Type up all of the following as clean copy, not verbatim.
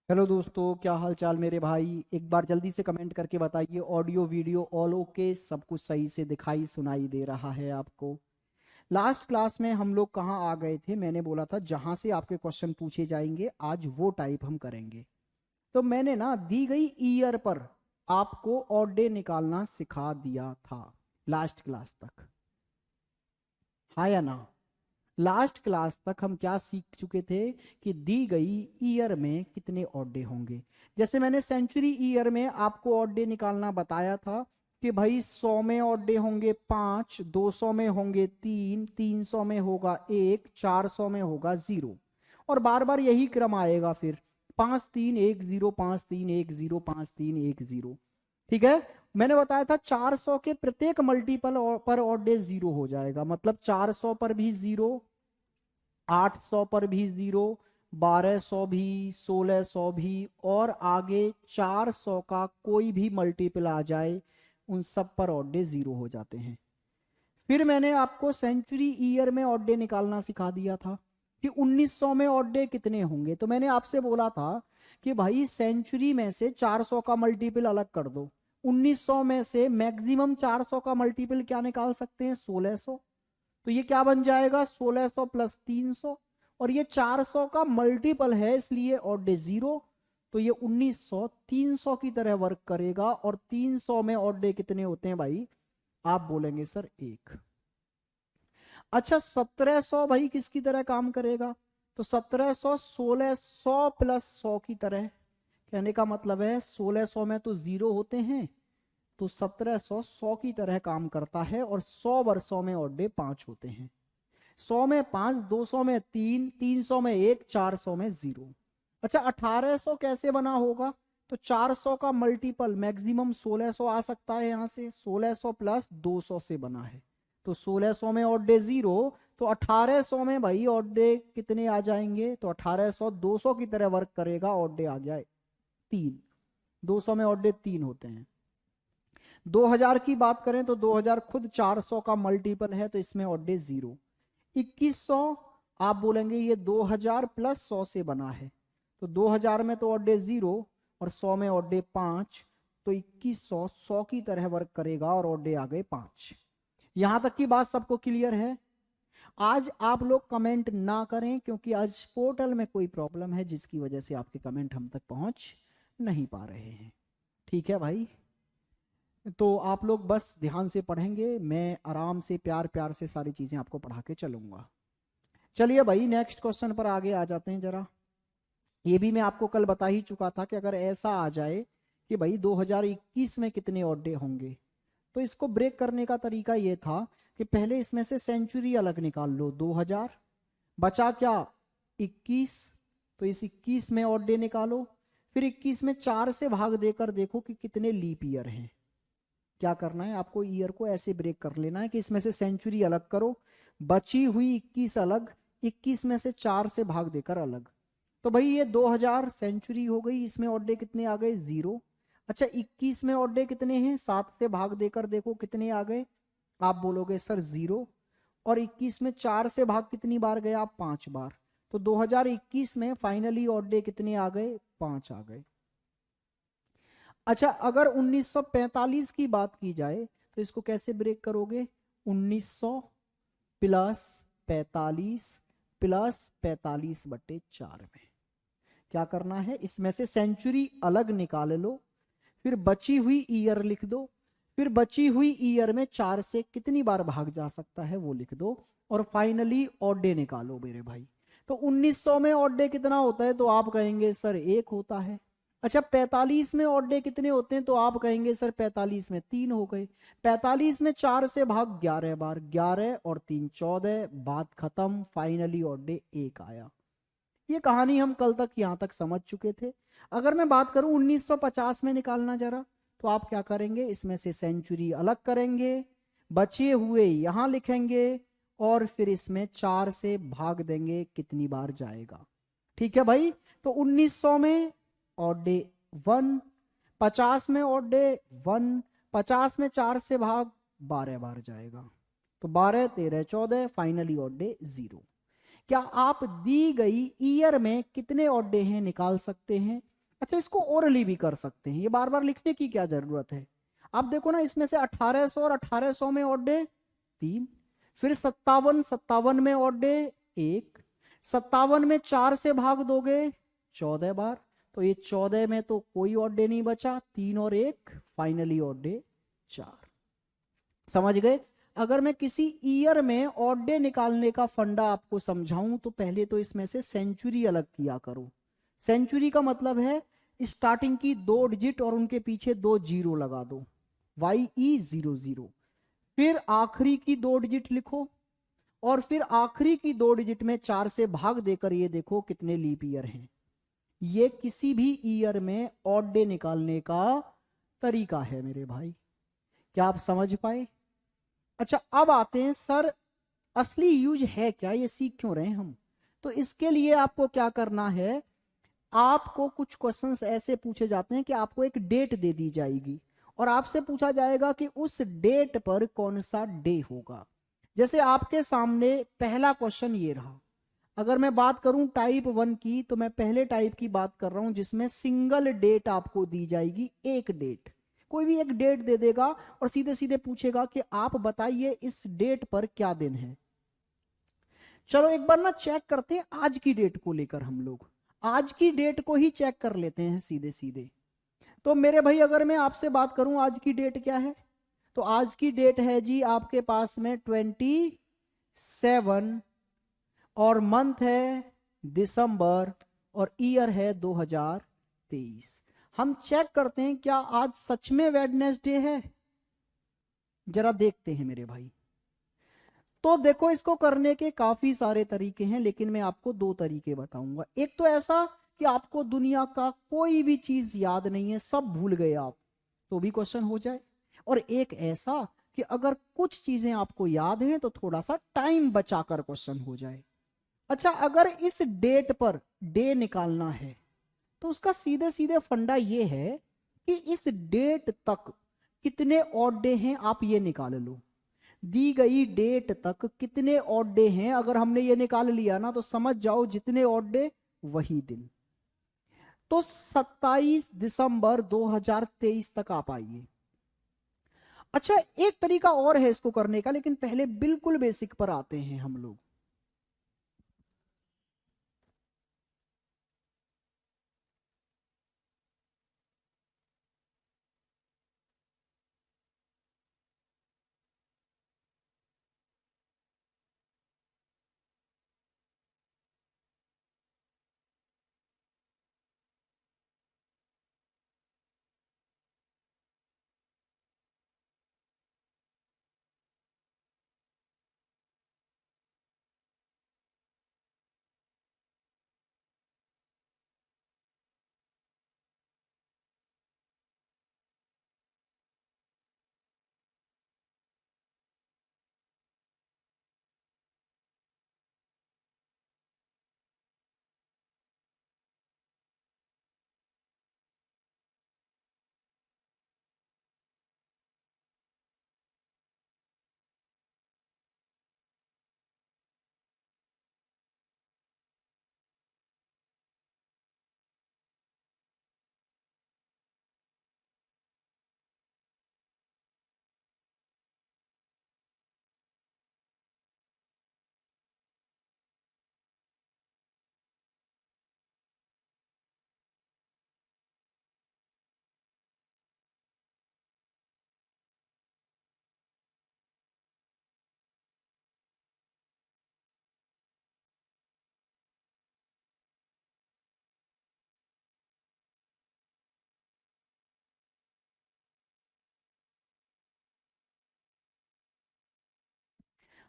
Hello दोस्तों, क्या हाल चाल मेरे भाई। एक बार जल्दी से कमेंट करके बताइए, ऑडियो वीडियो ऑल ओके, सब कुछ सही से दिखाई सुनाई दे रहा है आपको। लास्ट क्लास में हम लोग कहाँ आ गए थे? मैंने बोला था जहां से आपके क्वेश्चन पूछे जाएंगे आज वो टाइप हम करेंगे। तो मैंने ना दी गई ईयर पर आपको ऑड डे निकालना सिखा दिया था लास्ट क्लास तक। हाँ या ना? लास्ट क्लास तक हम क्या सीख चुके थे कि दी गई ईयर में कितने ऑड डे होंगे। जैसे मैंने सेंचुरी ईयर में आपको ऑड डे निकालना बताया था कि भाई 100 में ऑड डे होंगे 5, 200 में होंगे 3, 300 में होगा 1, 400 में होगा 0। और बार बार यही क्रम आएगा फिर 5 3 1 0, 5 3 1 0, 5 3 1 0। ठीक है। मैंने बताया था 400 के प्रत्येक मल्टीपल पर ऑड डे 0 हो जाएगा, मतलब 400 पर भी 0, 800 पर भी 0, 1200 भी, 1600 भी, और आगे 400 का कोई भी मल्टीपल आ जाए उन सब पर ऑड डे 0 हो जाते हैं। फिर मैंने आपको सेंचुरी ईयर में ऑड डे निकालना सिखा दिया था कि 1900 में ऑड डे कितने होंगे। तो मैंने आपसे बोला था कि भाई सेंचुरी में से 400 का मल्टीपल अलग कर दो। 1900 में से मैक्सिमम 400 का मल्टीपल क्या निकाल सकते हैं? 1600। तो ये क्या बन जाएगा? 1600 प्लस 300। और ये 400 का मल्टीपल है इसलिए ऑड डे 0। तो ये 1900 300 की तरह वर्क करेगा। और 300 में ऑड डे कितने होते हैं भाई? आप बोलेंगे सर 1। अच्छा, 1700 भाई किसकी तरह काम करेगा? तो 1700 1600 प्लस 100 की तरह। कहने का मतलब है 1600 में तो 0 होते हैं, तो 1700 100 की तरह काम करता है। और 100 वर्षों में ऑड डे 5 होते हैं। 100 में 5, 200 में 3, 300 में 1, 400 में 0। अच्छा, 1800 कैसे बना होगा? तो 400 का मल्टीपल मैक्सिमम 1600 आ सकता है। यहां से 1600 प्लस 200 से बना है। तो 1600 में ऑड डे 0, तो 1800 में भाई ऑड डे कितने आ जाएंगे? तो 1800 200 की तरह वर्क करेगा, ऑड डे आ गया 3। 200 में ऑड डे 3 होते हैं। 2000 की बात करें तो 2000 खुद 400 का मल्टीपल है, तो इसमें ऑड डे 0। 2100 आप बोलेंगे ये 2000 प्लस 100 से बना है, तो 2000 में तो ऑड डे 0 और 100 में ऑड डे 5। तो 2100 100 की तरह वर्क करेगा और ऑड डे आ गए 5। यहां तक की बात सबको क्लियर है? आज आप लोग कमेंट ना करें क्योंकि आज पोर्टल में कोई प्रॉब्लम है जिसकी वजह से आपके कमेंट हम तक पहुंच नहीं पा रहे हैं। ठीक है भाई। तो आप लोग बस ध्यान से पढ़ेंगे, मैं आराम से प्यार प्यार से सारी चीजें आपको पढ़ा के चलूंगा। चलिए भाई, नेक्स्ट क्वेश्चन पर आगे आ जाते हैं जरा। ये भी मैं आपको कल बता ही चुका था कि अगर ऐसा आ जाए कि भाई 2021 में कितने ऑड डे होंगे, तो इसको ब्रेक करने का तरीका ये था कि पहले इसमें से सेंचुरी अलग निकाल लो। 2000 बचा क्या? 21। तो इस 21 में ऑड डे निकालो। फिर 21 में 4 से भाग देकर देखो कि कितने लीप ईयर हैं। क्या करना है आपको? ईयर को ऐसे ब्रेक कर लेना है कि इसमें से सेंचुरी अलग करो, बची हुई 21 अलग, 21 में से 4 से भाग देकर अलग। तो भाई ये 2000 सेंचुरी हो गई, इसमें ऑड डे कितने आ गए? 0। अच्छा, 21 में ऑड डे कितने हैं? 7 से भाग देकर देखो कितने आ गए। आप बोलोगे सर 0। और 21 में 4 से भाग कितनी बार गया? 5 बार। तो 2021 में फाइनली ऑड डे कितने आ गए? 5 आ गए। अच्छा, अगर 1945 की बात की जाए तो इसको कैसे ब्रेक करोगे? 1900 प्लस 45 प्लस 45/4 में क्या करना है? इसमें से सेंचुरी अलग निकाल लो, फिर बची हुई ईयर लिख दो, फिर बची हुई ईयर में 4 से कितनी बार भाग जा सकता है वो लिख दो, और फाइनली ऑड डे निकालो मेरे भाई। तो 1900 में ऑड डे कितना होता है? तो आप कहेंगे सर 1 होता है। अच्छा, 45 में ऑड डे कितने होते हैं? तो आप कहेंगे सर 45 में 3 हो गए। 45 में 4 से भाग 11 बार, 11 और 3 14, बात खत्म, फाइनली ऑड डे 1 आया। ये कहानी हम कल तक यहां तक समझ चुके थे। अगर मैं बात करूं 1950 में निकालना जरा, तो आप क्या करेंगे? इसमें से सेंचुरी अलग करेंगे, बचे हुए यहां लिखेंगे, और फिर इसमें 4 से भाग देंगे कितनी बार जाएगा। ठीक है भाई। तो 1900 में ऑड डे 1, 50 में ऑड डे 1, 50 में 4 से भाग 12 बार जाएगा, तो 12 13 14, फाइनली ऑड डे 0। क्या आप दी गई ईयर में कितने ऑड डे हैं निकाल सकते हैं? अच्छा, इसको ओरली भी कर सकते हैं, ये बार बार लिखने की क्या जरूरत है। आप देखो ना, इसमें से 1800 और 1800 में ऑड डे 3, फिर 57, 57 में ऑड डे 1, 57 में 4 से भाग दोगे 14 बार, तो ये 14 में तो कोई ऑड डे नहीं बचा, 3 और 1 फाइनली ऑड डे 4। समझ गए। अगर मैं किसी ईयर में ऑड डे निकालने का फंडा आपको समझाऊं तो पहले तो इसमें से सेंचुरी अलग किया करो। सेंचुरी का मतलब है स्टार्टिंग की 2 डिजिट और उनके पीछे 2 जीरो लगा दो, YE00। फिर आखिरी की 2 डिजिट लिखो, और फिर आखिरी की 2 डिजिट में 4 से भाग देकर ये देखो कितने लीप ईयर हैं। ये किसी भी ईयर में ऑड डे निकालने का तरीका है मेरे भाई। क्या आप समझ पाए। अच्छा, अब आते हैं सर असली यूज है क्या, ये सीख क्यों रहे हैं हम। तो इसके लिए आपको क्या करना है, आपको कुछ क्वेश्चंस ऐसे पूछे जाते हैं कि आपको एक डेट दे दी जाएगी और आपसे पूछा जाएगा कि उस डेट पर कौन सा डे होगा। जैसे आपके सामने पहला क्वेश्चन ये रहा। अगर मैं बात करूं टाइप 1 की, तो मैं पहले टाइप की बात कर रहा हूं जिसमें सिंगल डेट आपको दी जाएगी, एक डेट। कोई भी एक डेट दे देगा और सीधे सीधे पूछेगा कि आप बताइए इस डेट पर क्या दिन है। चलो एक बार ना चेक करते हैं आज की डेट को लेकर, हम लोग आज की डेट को ही चेक कर लेते हैं सीधे सीधे। तो मेरे भाई अगर मैं आपसे बात करूं आज की डेट क्या है, तो आज की डेट है जी आपके पास में 27, और मंथ है दिसंबर, और ईयर है 2023। हम चेक करते हैं क्या आज सच में वेडनेसडे है, जरा देखते हैं मेरे भाई। तो देखो, इसको करने के काफी सारे तरीके हैं, लेकिन मैं आपको 2 तरीके बताऊंगा। एक तो ऐसा कि आपको दुनिया का कोई भी चीज याद नहीं है, सब भूल गए आप, तो भी क्वेश्चन हो जाए। और एक ऐसा कि अगर कुछ चीजें आपको याद हैं तो थोड़ा सा टाइम बचाकर क्वेश्चन हो जाए। अच्छा, अगर इस डेट पर डे निकालना है तो उसका सीधे सीधे फंडा ये है कि इस डेट तक कितने ऑड डे हैं आप ये निकाल लो। दी गई डेट तक कितने ऑड डे हैं, अगर हमने ये निकाल लिया ना तो समझ जाओ जितने ऑड डे वही दिन। तो 27 दिसंबर 2023 तक आप आइए। अच्छा, एक तरीका और है इसको करने का, लेकिन पहले बिल्कुल बेसिक पर आते हैं हम लोग।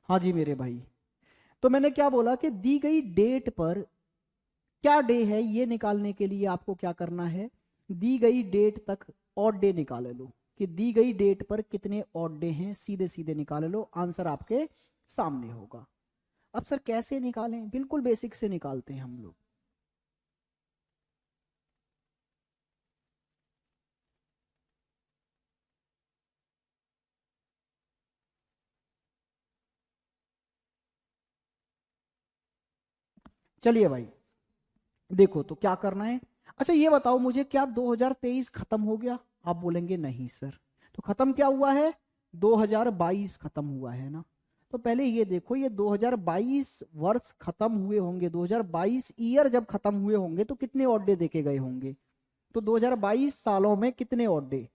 हाँ जी मेरे भाई, तो मैंने क्या बोला कि दी गई डेट पर क्या डे है ये निकालने के लिए आपको क्या करना है, दी गई डेट तक ऑड डे निकाल लो कि दी गई डेट पर कितने ऑड डे हैं, सीधे सीधे निकाल लो, आंसर आपके सामने होगा। अब सर कैसे निकालें, बिल्कुल बेसिक से निकालते हैं हम लोग। चलिए भाई, देखो तो क्या करना है। अच्छा ये बताओ मुझे, क्या 2023 खत्म हो गया? आप बोलेंगे नहीं सर। तो खत्म क्या हुआ है? 2022 खत्म हुआ है ना। तो पहले ये देखो, ये 2022 वर्ष खत्म हुए होंगे, 2022 ईयर जब खत्म हुए होंगे तो कितने ऑड डे देखे गए होंगे? तो 2022 सालों में कितने ऑड डे?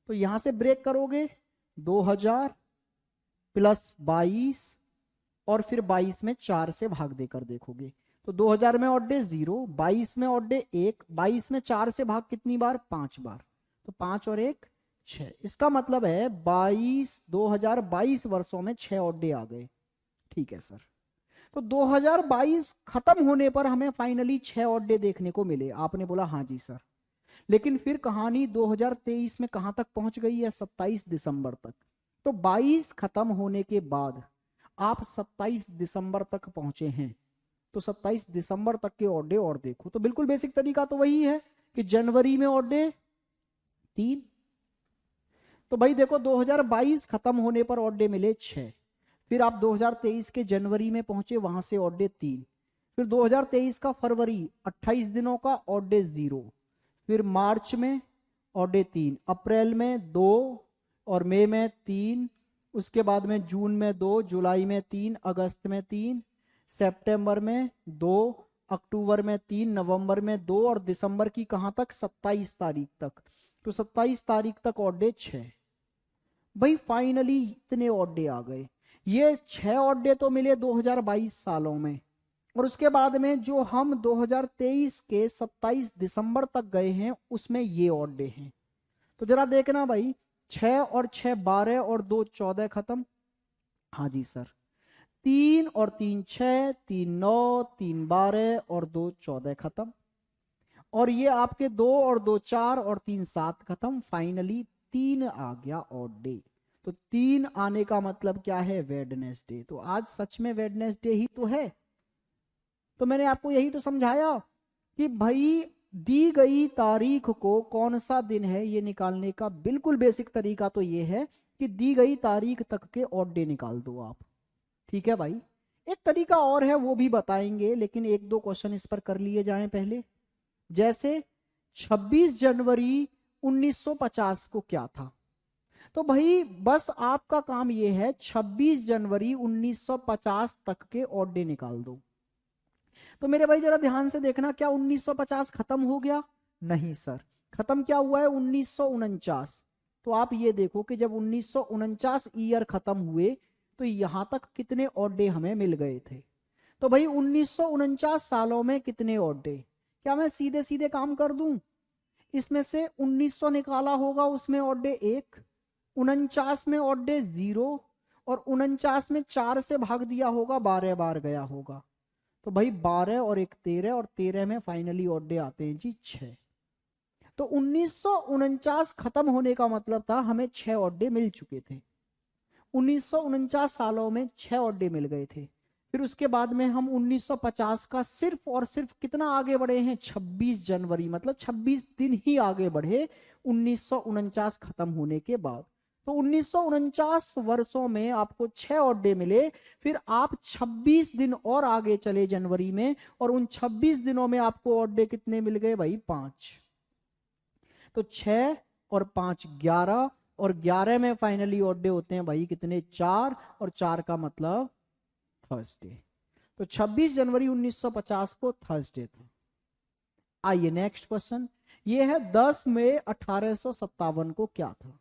तो यहां से ब्रेक करोगे, 2000 प्लस 22, और फिर 22 में 4 से भाग देकर देखोगे तो 2000 में ऑड डे 0, 22 में ऑड डे 1, 22 में 4 से भाग कितनी बार? 5 बार। तो 5 और 1 6। इसका मतलब है 2022 वर्षों में 6 ऑड डे आ गए। ठीक है सर। तो 2022 खत्म होने पर हमें फाइनली 6 ऑड डे देखने को मिले। आपने बोला हाँ जी सर। लेकिन फिर कहानी 2023 में कहां तक पहुंच गई है? 27 दिसंबर तक। तो 22 खत्म होने के बाद आप 27 दिसंबर तक पहुंचे हैं, तो 27 दिसंबर तक के ऑड डे और देखो। तो बिल्कुल बेसिक तरीका तो वही है कि जनवरी में ऑड डे 3। तो भाई देखो 2022 खत्म होने पर ऑड डे मिले 6। फिर आप 2023 के जनवरी में पहुंचे, वहां से ऑड डे 3। फिर 2023 का फरवरी 28 दिनों का ऑड डे 0। फिर मार्च में ऑड डे 3, अप्रैल में 2, और मई में 3। उसके बाद में जून में 2, जुलाई में 3, अगस्त में 3, सितंबर में 2, अक्टूबर में 3, नवंबर में 2, और दिसंबर की कहां तक? 27 तारीख तक। तो 27 तारीख तक ऑड डे 6। भाई फाइनली इतने ऑड डे आ गए। ये 6 ऑड डे तो मिले 2022 सालों में, और उसके बाद में जो हम 2023 के 27 दिसंबर तक गए हैं उसमें ये ऑड डे हैं। तो जरा देखना भाई, 6 और 6 12, और 2 14 खत्म। हाँ जी सर। 3 और 3 6, 3 9, 3 12, और 2 14 खत्म। और ये आपके 2 और 2 4, और 3 7 खत्म। फाइनली 3 आ गया ऑड डे। तो 3 आने का मतलब क्या है? वेडनेसडे। तो आज सच में वेडनेसडे ही तो है। तो मैंने आपको यही तो समझाया कि भाई दी गई तारीख को कौन सा दिन है ये निकालने का बिल्कुल बेसिक तरीका तो ये है कि दी गई तारीख तक के ऑड डे निकाल दो आप। ठीक है भाई। एक तरीका और है, वो भी बताएंगे, लेकिन एक दो क्वेश्चन इस पर कर लिए जाएं पहले। जैसे 26 जनवरी 1950 को क्या था? तो भाई बस आपका काम ये है 26 जनवरी 1950 तक के ऑड डे निकाल दो। तो मेरे भाई जरा ध्यान से देखना, क्या 1950 खत्म हो गया? नहीं सर। खत्म क्या हुआ है? 1949। तो आप ये देखो कि जब 1949 ईयर खत्म हुए तो यहां तक कितने ऑड डे हमें मिल गए थे? तो भाई 1949 सालों में कितने ऑड डे? क्या मैं सीधे सीधे काम कर दूं? इसमें से 1900 निकाला होगा, उसमें ऑड डे 1, 49 में ऑड डे 0, और 49 में 4 से भाग दिया होगा, 12 बार गया होगा। तो भाई 12 और 1 13, और 13 में फाइनली ऑड डे आते हैं जी 6। तो 1949 खत्म होने का मतलब था हमें 6 ऑड डे मिल चुके थे। 1949 सालों में 6 ऑड डे मिल गए थे। फिर उसके बाद में हम 1950 का सिर्फ और सिर्फ कितना आगे बढ़े हैं? 26 जनवरी, मतलब 26 दिन ही आगे बढ़े 1949 खत्म होने के बाद। तो 1949 वर्षों में आपको 6 ऑड डे मिले। फिर आप 26 दिन और आगे चले जनवरी में, और उन 26 दिनों में आपको ऑड डे कितने मिल गए भाई? 5। तो 6 और 5 11, और 11 में फाइनली ऑड डे होते हैं भाई कितने? 4, और 4 का मतलब थर्सडे। तो 26 जनवरी 1950 को थर्सडे था। आइए नेक्स्ट क्वेश्चन, ये है 10 मई 1857 को क्या था?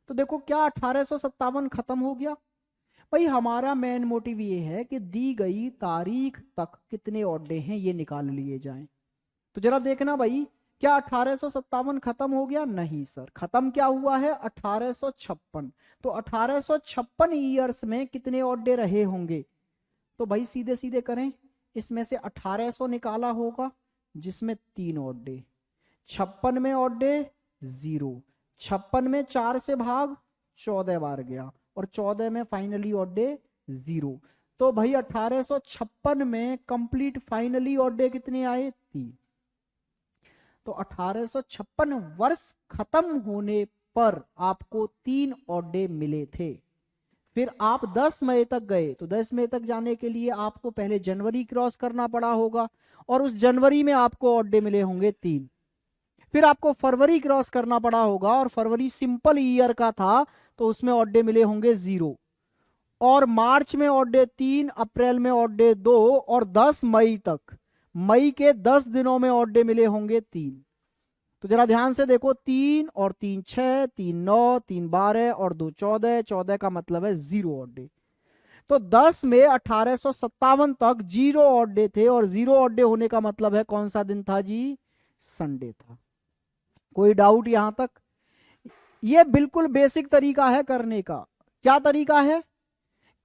तो देखो, क्या 1857 खत्म हो गया? भाई हमारा मेन मोटिव ये है कि दी गई तारीख तक कितने ऑड डे हैं ये निकाल लिए जाएं। तो जरा देखना भाई, क्या 1857 खत्म हो गया? नहीं सर। खत्म क्या हुआ है? 1856। तो 1856 ईयर्स में कितने ऑड डे रहे होंगे? तो भाई सीधे सीधे करें, इसमें से 1800 निकाला होगा जिसमें 3 ऑड डे, 56 में ऑड डे 0, 56 में 4 से भाग 14 बार गया, और 14 में फाइनली ऑड डे 0। तो भाई 1856 में कंप्लीट फाइनली ऑड डे कितने आए? 3। तो 1856 वर्ष खत्म होने पर आपको 3 ऑड डे मिले थे। फिर आप 10 मई तक गए, तो 10 मई तक जाने के लिए आपको पहले जनवरी क्रॉस करना पड़ा होगा, और उस जनवरी में आपको ऑड डे मिले होंगे 3। फिर आपको फरवरी क्रॉस करना पड़ा होगा, और फरवरी सिंपल ईयर का था तो उसमें ऑड डे मिले होंगे 0, और मार्च में ऑड डे 3, अप्रैल में ऑड डे 2, और 10 मई तक, मई के 10 दिनों में ऑड डे मिले होंगे 3। तो जरा ध्यान से देखो, 3 और 3 6, 3 9, 3 12 और 2 14, 14 का मतलब है 0 ऑड डे। तो 10 में 1857 तक 0 ऑड डे थे, और 0 ऑड डे होने का मतलब है कौन सा दिन था जी? संडे था। कोई डाउट यहां तक? ये बिल्कुल बेसिक तरीका है करने का। क्या तरीका है?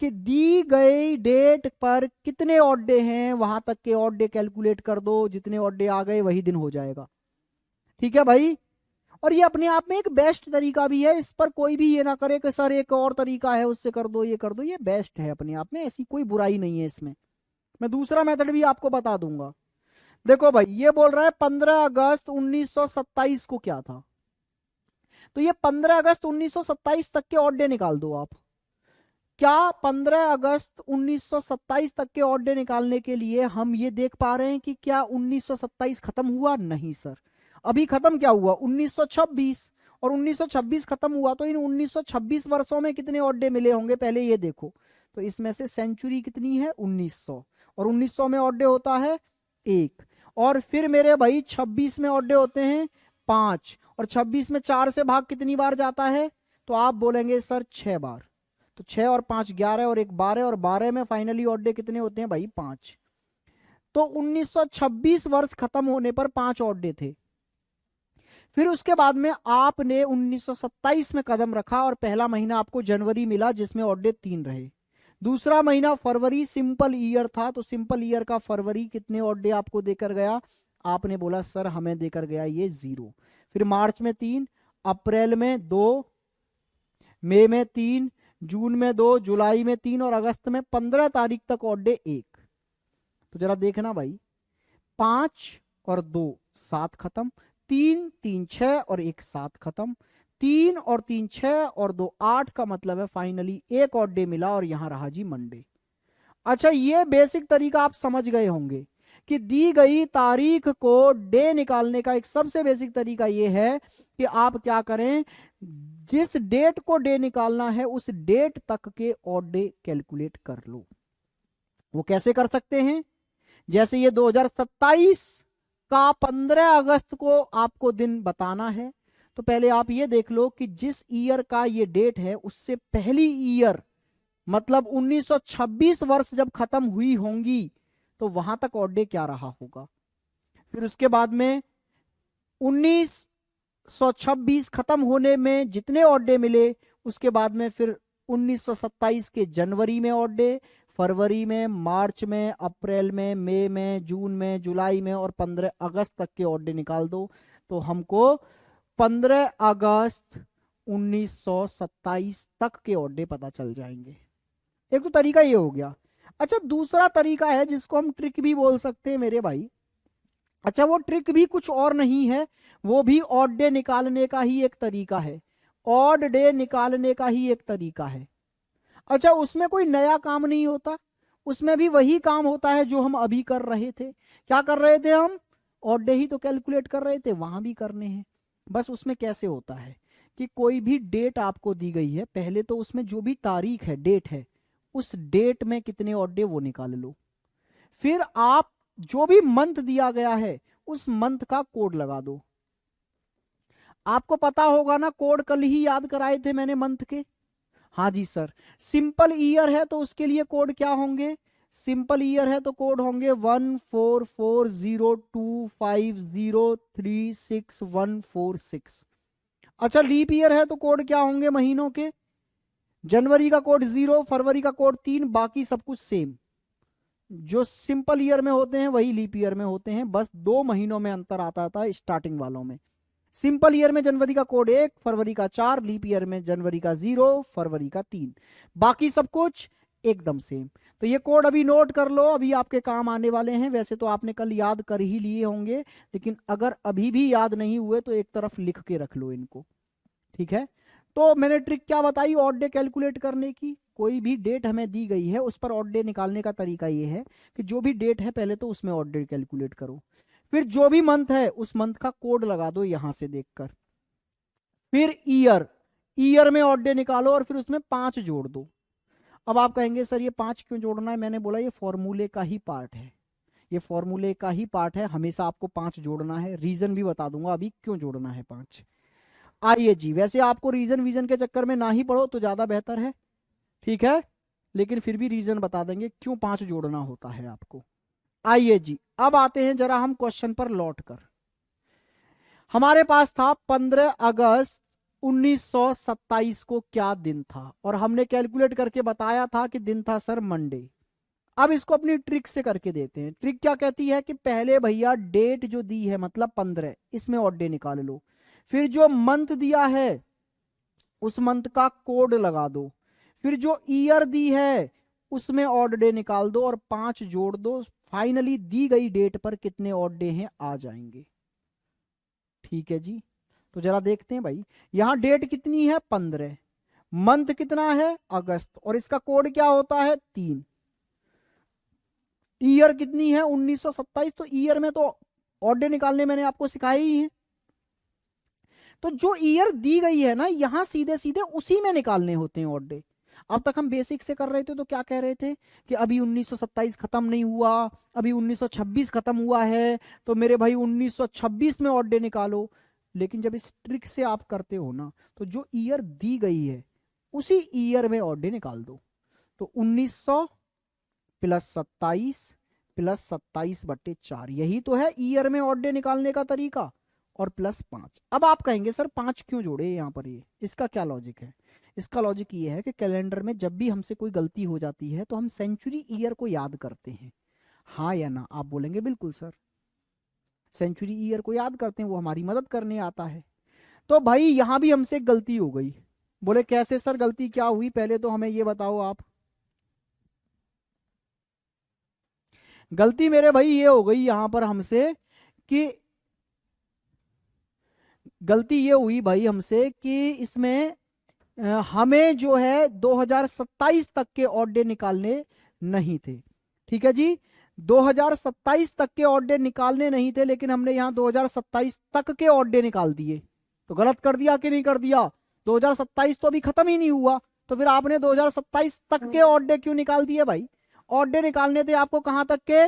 कि दी गई डेट पर कितने ऑड डे हैं वहां तक के ऑड डे कैलकुलेट कर दो, जितने ऑड डे आ गए वही दिन हो जाएगा। ठीक है भाई? और ये अपने आप में एक बेस्ट तरीका भी है, इस पर कोई भी ये ना करे कि सर एक और तरीका है उससे कर दो, ये कर दो। ये बेस्ट है अपने आप में, ऐसी कोई बुराई नहीं है इसमें। मैं दूसरा मेथड भी आपको बता दूंगा। देखो भाई, ये बोल रहा है 15 अगस्त 1927 को क्या था, तो ये 15 अगस्त 1927 तक के ऑड डे निकाल दो आप। क्या 15 अगस्त 1927 तक के ऑड डे निकालने के लिए हम ये देख पा रहे हैं कि क्या 1927 खत्म हुआ? नहीं सर, अभी खत्म क्या हुआ? 1926। और 1926 खत्म हुआ तो इन 1926 वर्षों में कितने ऑड डे मिले होंगे पहले ये देखो। तो इसमें से सेंचुरी कितनी है? 1900, और 1900 में ऑड डे होता है 1, और फिर मेरे भाई 26 में ऑड डे होते हैं 5, और 26 में 4 से भाग कितनी बार जाता है? तो आप बोलेंगे सर 6 बार। तो 6 और 5 11, और 1 12, और 12 में फाइनली ऑड डे कितने होते हैं भाई? 5। तो 1926 वर्ष खत्म होने पर 5 ऑड डे थे। फिर उसके बाद में आपने 1927 में कदम रखा, और पहला महीना आपको जनवरी मिला जिसमें ऑड डे 3 रहे। दूसरा महीना फरवरी सिंपल ईयर था, तो सिंपल ईयर का फरवरी कितने ऑड डे आपको देकर गया? आपने बोला सर हमें देकर गया ये 0। फिर मार्च में 3, अप्रैल में 2, मई में 3, जून में 2, जुलाई में 3, और अगस्त में 15 तारीख तक ऑड डे 1। तो जरा देखना भाई, 5 और 2 7 खत्म, 3 3 6 और 1 7 खत्म, 3 और 3 6 और 2 8 का मतलब है फाइनली एक ऑड डे मिला, और यहां रहा जी मंडे। अच्छा, ये बेसिक तरीका आप समझ गए होंगे कि दी गई तारीख को डे निकालने का एक सबसे बेसिक तरीका यह है कि आप क्या करें, जिस डेट को डे निकालना है उस डेट तक के ऑड डे कैलकुलेट कर लो। वो कैसे कर सकते हैं? जैसे ये 2027 का 15 अगस्त को आपको दिन बताना है, तो पहले आप ये देख लो कि जिस ईयर का ये डेट है उससे पहली ईयर, मतलब 1926 वर्ष जब खत्म हुई होंगी तो वहां तक ऑड डे क्या रहा होगा। फिर उसके बाद में 1926 खत्म होने में जितने ऑड डे मिले, उसके बाद में फिर 1927 के जनवरी में ऑड डे, फरवरी में, मार्च में, अप्रैल में, मई में, जून में, जुलाई में, और 15 अगस्त तक के ऑड डे निकाल दो। तो हमको 15 अगस्त 1927 तक के ऑड डे पता चल जाएंगे। एक तो तरीका ये हो गया। अच्छा, दूसरा तरीका है जिसको हम ट्रिक भी बोल सकते हैं मेरे भाई। अच्छा, वो ट्रिक भी कुछ और नहीं है, वो भी ऑड डे निकालने का ही एक तरीका है। ऑड डे निकालने का ही एक तरीका है। अच्छा, उसमें कोई नया काम नहीं होता, उसमें भी वही काम होता है जो हम अभी कर रहे थे। क्या कर रहे थे हम? ऑड डे ही तो कैलकुलेट कर रहे थे, वहां भी करने हैं। बस उसमें कैसे होता है कि कोई भी डेट आपको दी गई है, पहले तो उसमें जो भी तारीख है, डेट है, उस डेट में कितने ऑड डे वो निकाल लो। फिर आप जो भी मंथ दिया गया है उस मंथ का कोड लगा दो। आपको पता होगा ना, कोड कल ही याद कराए थे मैंने मंथ के। हाँ जी सर, सिंपल ईयर है तो उसके लिए कोड क्या होंगे? सिंपल ईयर है तो कोड होंगे 144025036 अच्छा, लीप ईयर है तो कोड क्या होंगे महीनों के? जनवरी का कोड 0, फरवरी का कोड 3, बाकी सब कुछ सेम। जो सिंपल ईयर में होते हैं वही लीप ईयर में होते हैं, बस 2 महीनों में अंतर आता था स्टार्टिंग वालों में। सिंपल ईयर में जनवरी का कोड 1, फरवरी का 4, लीप ईयर में जनवरी का 0, फरवरी का 3, बाकी सब कुछ एकदम सेम। तो ये कोड अभी नोट कर लो, अभी आपके काम आने वाले हैं। वैसे तो आपने कल याद कर ही लिए होंगे, लेकिन अगर अभी भी याद नहीं हुए तो एक तरफ लिख के रख लो इनको। ठीक है? तो मैंने ट्रिक क्या बताई ऑड डे कैलकुलेट करने की? कोई भी डेट हमें दी गई है उस पर ऑड डे निकालने का तरीका ये है कि जो भी डेट है पहले तो उसमें ऑड डे कैलकुलेट करो। फिर जो भी मंथ है उस मंथ का कोड लगा दो यहां से देखकर। फिर ईयर, ईयर में ऑड डे निकालो और फिर उसमें 5 जोड़ दो। अब आप कहेंगे सर ये 5 क्यों जोड़ना है? मैंने बोला ये फॉर्मूले का ही पार्ट है, ये फॉर्मूले का ही पार्ट है, हमेशा आपको 5 जोड़ना है। रीजन भी बता दूंगा अभी क्यों जोड़ना है 5। आइए जी, वैसे आपको रीजन वीजन के चक्कर में ना ही पढ़ो तो ज्यादा बेहतर है, ठीक है, लेकिन फिर भी रीजन बता देंगे क्यों 5 जोड़ना होता है आपको। आइए जी, अब आते हैं जरा हम क्वेश्चन पर लौट कर। हमारे पास था 15 अगस्त 1927 को क्या दिन था, और हमने कैलकुलेट करके बताया था कि दिन था सर मंडे। अब इसको अपनी ट्रिक से करके देते हैं। ट्रिक क्या कहती है कि पहले भैया डेट जो दी है मतलब 15, इसमें ऑड डे निकाल लो। फिर जो मंथ दिया है उस मंथ का कोड लगा दो। फिर जो ईयर दी है उसमें ऑड डे निकाल दो और 5 जोड़ दो। फाइनली दी गई डेट पर कितने ऑड डे हैं आ जाएंगे। ठीक है जी, तो जरा देखते हैं भाई, यहां डेट कितनी है 15, मंथ कितना है अगस्त, और इसका कोड क्या होता है 3, ईयर कितनी है 1927, तो ईयर में तो ऑड डे निकालने मैंने आपको सिखाया ही है। तो जो ईयर दी गई है ना यहां सीधे सीधे उसी में निकालने होते हैं ऑड डे। अब तक हम बेसिक से कर रहे थे तो क्या कह रहे थे कि अभी 1927 खत्म नहीं हुआ, अभी 1926 खत्म हुआ है, तो मेरे भाई 1926 में ऑड डे निकालो। लेकिन जब इस ट्रिक से आप करते हो ना तो जो ईयर दी गई है उसी ईयर में ऑड डे निकाल दो। तो 1900 प्लस 27 प्लस 27/4, यही तो है ईयर में ऑड डे निकालने का तरीका, और प्लस 5। अब आप कहेंगे सर 5 क्यों जोड़े यहाँ पर, ये इसका क्या लॉजिक है? इसका लॉजिक ये है कि कैलेंडर में जब भी हमसे कोई गलती हो जाती है तो हम सेंचुरी ईयर को याद करते हैं। हाँ या ना? आप बोलेंगे बिल्कुल सर, सेंचुरी ईयर को याद करते हैं, वो हमारी मदद करने आता है। तो भाई यहां भी हमसे एक गलती हो गई। बोले कैसे सर, गलती क्या हुई पहले तो हमें ये बताओ आप। गलती मेरे भाई ये हो गई यहां पर हमसे कि, गलती ये हुई भाई हमसे कि इसमें हमें जो है 2027 तक के ऑड डे निकालने नहीं थे। ठीक है जी, 2027 तक के ऑड डे निकालने नहीं थे, लेकिन हमने यहां 2027 तक के ऑड डे निकाल दिए। तो गलत कर दिया कि नहीं कर दिया? 2027 तो अभी खत्म ही नहीं हुआ, तो फिर आपने 2027 तक के ऑड डे क्यों निकाल दिए भाई? ऑड डे निकालने थे आपको कहां तक के?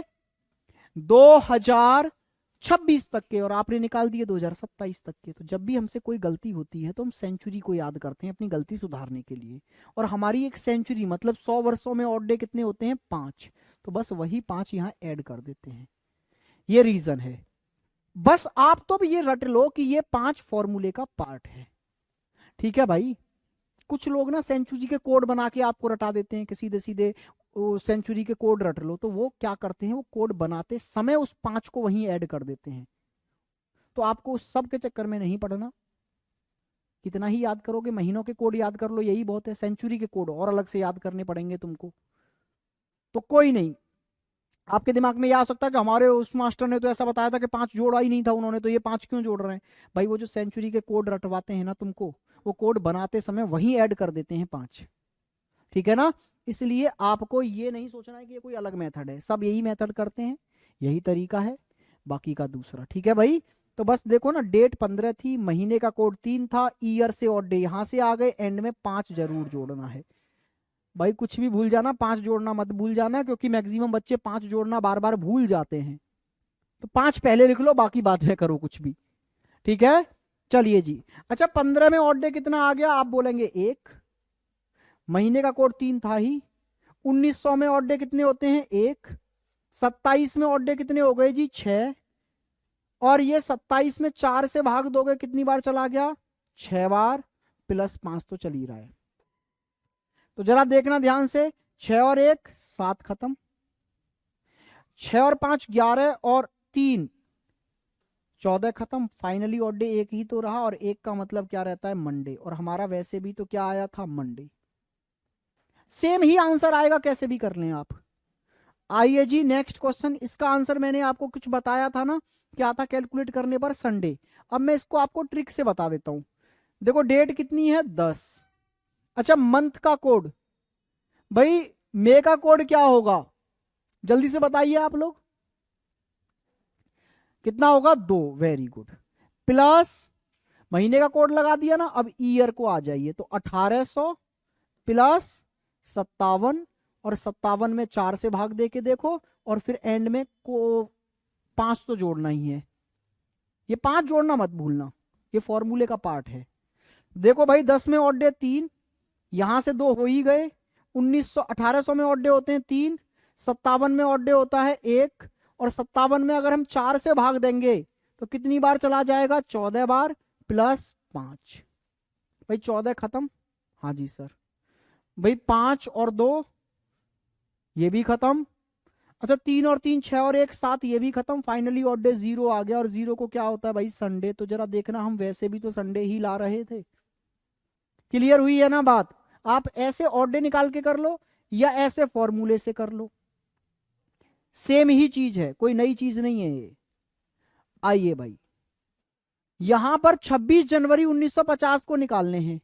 2026 तक के, और आपने निकाल दिए 2027 तक के। तो जब भी हमसे कोई गलती होती है तो हम सेंचुरी को याद करते हैं अपनी गलती सुधारने के लिए, और हमारी एक सेंचुरी मतलब 100 वर्षों में ऑड डे कितने होते हैं 5, तो बस वही 5 यहां ऐड कर देते हैं। ये रीजन है। बस आप तो भी ये रट लो कि ये 5 फॉर्मूले का पार्ट है। ठीक है भाई, कुछ लोग ना सेंचुरी के कोड बना के आपको रटा देते हैं कि सीधे सीधे सेंचुरी के कोड रट लो, तो वो क्या करते हैं, वो कोड बनाते समय उस 5 को वहीं ऐड कर देते हैं। तो आपको उस सब के चक्कर में नहीं पड़ना, कितना ही याद करोगे, महीनों के कोड याद कर लो यही बहुत है, सेंचुरी के कोड और अलग से याद करने पड़ेंगे तुमको। तो कोई नहीं, आपके दिमाग में यह आ सकता है कि हमारे उस मास्टर ने तो ऐसा बताया था कि 5 जोड़ा ही नहीं था उन्होंने, तो ये 5 क्यों जोड़ रहे हैं? भाई वो जो सेंचुरी के कोड रटवाते हैं ना तुमको, वो कोड बनाते समय वहीं ऐड कर देते हैं 5। ठीक है ना? इसलिए आपको ये नहीं सोचना है कि ये कोई अलग मेथड है, सब यही मेथड करते हैं, यही तरीका है, बाकी का दूसरा। ठीक है भाई, तो बस देखो ना, डेट 15 थी, महीने का कोड 3 था, ईयर से और डे यहां से आ गए, एंड में 5 जरूर जोड़ना है। भाई कुछ भी भूल जाना, 5 जोड़ना मत भूल जाना, क्योंकि मैक्सिमम बच्चे 5 जोड़ना बार बार भूल जाते हैं। तो 5 पहले लिख लो, बाकी बाद में करो कुछ भी। ठीक है, चलिए जी। अच्छा, 15 में ऑड डे कितना आ गया? आप बोलेंगे 1, महीने का कोड 3 था ही। 1900 में ऑड डे कितने होते हैं? 1। 27 में ऑड डे कितने हो गए जी? 6। और ये 27 में 4 से भाग दोगे कितनी बार चला गया? 6 बार, प्लस 5 तो चल ही रहा है। तो जरा देखना ध्यान से, 6 और 1 7 खत्म, 6 और 5 11, और 3 14 खत्म। फाइनली ऑड डे 1 ही तो रहा, और 1 का मतलब क्या रहता है? मंडे, और हमारा वैसे भी तो क्या आया था? मंडे। सेम ही आंसर आएगा कैसे भी कर लें आप। आइए जी नेक्स्ट क्वेश्चन, इसका आंसर मैंने आपको कुछ बताया था ना, क्या था कैलकुलेट करने पर? संडे। अब मैं इसको आपको ट्रिक से बता देता हूं। देखो डेट कितनी है? 10। अच्छा, मंथ का कोड, भाई मे का कोड क्या होगा? जल्दी से बताइए आप लोग, कितना होगा 2, वेरी गुड। प्लस महीने का कोड लगा दिया ना, अब ईयर को आ जाइए, तो 1800 प्लस 57, और 57 में 4 से भाग दे के देखो, और फिर एंड में को 5 तो जोड़ना ही है। ये 5 जोड़ना मत भूलना, ये फॉर्मूले का पार्ट है। देखो भाई 10 में ऑड डे 3, यहां से 2 हो ही गए। 1800 में ऑड डे होते हैं 3, 57 में ऑड डे होता है 1, और 57 में अगर हम 4 से भाग देंगे तो कितनी बार चला जाएगा, 14 बार, प्लस 5। भाई 14 खत्म, हाँ जी सर। भाई 5 और 2, ये भी खत्म। अच्छा 3 और 3 6 और 1 7, ये भी खत्म। फाइनली ऑड डे 0 आ गया, और 0 को क्या होता है भाई, संडे। तो जरा देखना, हम वैसे भी तो संडे ही ला रहे थे। क्लियर हुई है ना बात? आप ऐसे ऑड डे निकाल के कर लो, या ऐसे फॉर्मूले से कर लो, सेम ही चीज है, कोई नई चीज नहीं है ये। आइए भाई, यहां पर 26 जनवरी 1950 को निकालने हैं,